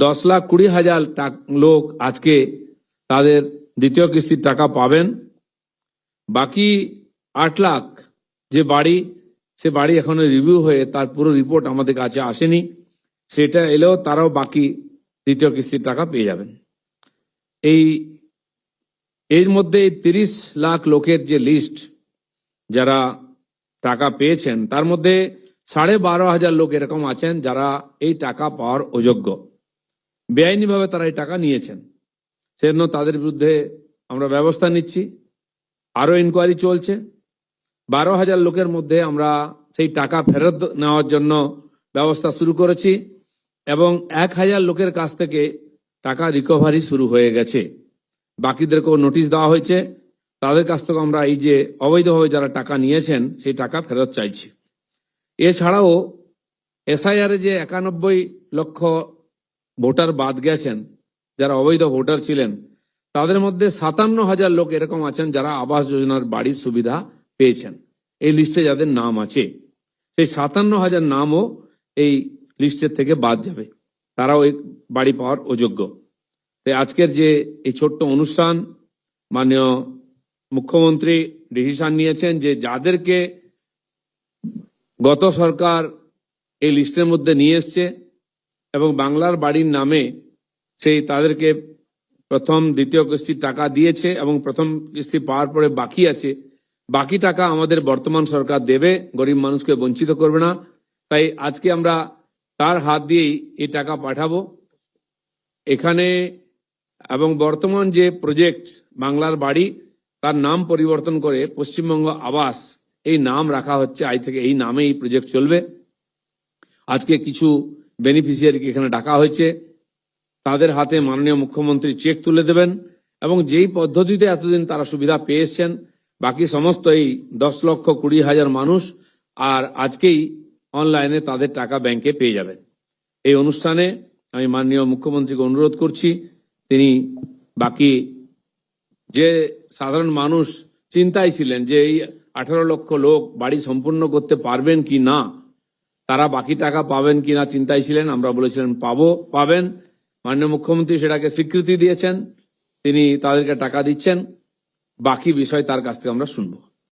10,20,000 লোক আজকে তাদের দ্বিতীয় কিস্তির টাকা পাবেন। বাকি 8 লাখ যে বাড়ি, সে বাড়ি এখনো রিভিউ হয়ে তার পুরো রিপোর্ট আমাদের কাছে আসেনি, সেটা এলেও তারাও বাকি দ্বিতীয় কিস্তির টাকা পেয়ে যাবেন। এর মধ্যে 30 লাখ লোকের যে লিস্ট যারা টাকা পেয়েছেন, তার মধ্যে 12,500 লোক এরকম আছেন যারা এই টাকা পাওয়ার অযোগ্য, বেআইনিভাবে তারা এই টাকা নিয়েছেন। সেজন্য তাদের বিরুদ্ধে আমরা ব্যবস্থা নিচ্ছি, আরো ইনকোয়ারি চলছে। 12,000 লোকের মধ্যে আমরা সেই টাকা ফেরত নেওয়ার জন্য ব্যবস্থা শুরু করেছি এবং 1,000 লোকের কাছ থেকে টাকা রিকভারি শুরু হয়ে গেছে। বাকিদেরকেও নোটিশ দেওয়া হয়েছে, তাদের কাছ থেকে আমরা এই যে অবৈধভাবে যারা টাকা নিয়েছেন সেই টাকা ফেরত চাইছি। এছাড়াও এসআইআর যে 91 লক্ষ ভোটার বাদ গেছেন, যারা অবৈধ ভোটার ছিলেন, তাদের মধ্যে 57,000 লোক এরকম আছেন যারা আবাস যোজনার বাড়ির সুবিধা পেয়েছেন। এই লিস্টে যাদের নাম আছে, সেই 57,000 নামও এই লিস্টের থেকে বাদ যাবে, তারাও এই বাড়ি পাওয়ার অযোগ্য। তাই আজকের যে এই ছোট্ট অনুষ্ঠান, মাননীয় মুখ্যমন্ত্রী ডিসিশন নিয়েছেন যে যাদেরকে গত সরকার এই লিস্টের মধ্যে নিয়ে এসছে এবং বাংলার বাড়ির নামে সেই তাদেরকে প্রথম দ্বিতীয় কিস্তির টাকা দিয়েছে এবং প্রথম কিস্তি পাওয়ার পরে বাকি আছে, বাকি টাকা আমাদের বর্তমান সরকার দেবে, গরিব মানুষকে বঞ্চিত করবে না। তাই আজকে আমরা তার হাত দিয়েই এই টাকা পাঠাবো এখানে। এবং বর্তমান যে প্রজেক্ট বাংলার বাড়ি, তার নাম পরিবর্তন করে পশ্চিমবঙ্গ আবাস এই নাম রাখা হচ্ছে। আজ থেকে এই নামে এই প্রজেক্ট চলবে। আজকে কিছু বেনিফিশিয়ারিকে এখানে ডাকা হয়েছে, তাদের হাতে মাননীয় মুখ্যমন্ত্রী চেক তুলে দেবেন এবং যেই পদ্ধতিতে এতদিন তারা সুবিধা পেয়ে এসছেন, বাকি সমস্ত এই 10,20,000 মানুষ আর আজকেই অনলাইনে তাদের টাকা ব্যাংকে পেয়ে যাবেন। এই অনুষ্ঠানে আমি মাননীয় মুখ্যমন্ত্রীকে অনুরোধ করছি, তিনি বাকি যে সাধারণ মানুষ চিন্তায় ছিলেন যে এই 18 লক্ষ লোক বাড়ি সম্পূর্ণ করতে পারবেন কি না, তারা বাকি টাকা পাবেন কিনা চিন্তায় ছিলেন, আমরা বলেছিলেন পাবেন। মাননীয় মুখ্যমন্ত্রী সেটাকে স্বীকৃতি দিয়েছেন, তিনি তাদেরকে টাকা দিচ্ছেন। বাকি বিষয় তার কাছ থেকে আমরা শুনবো।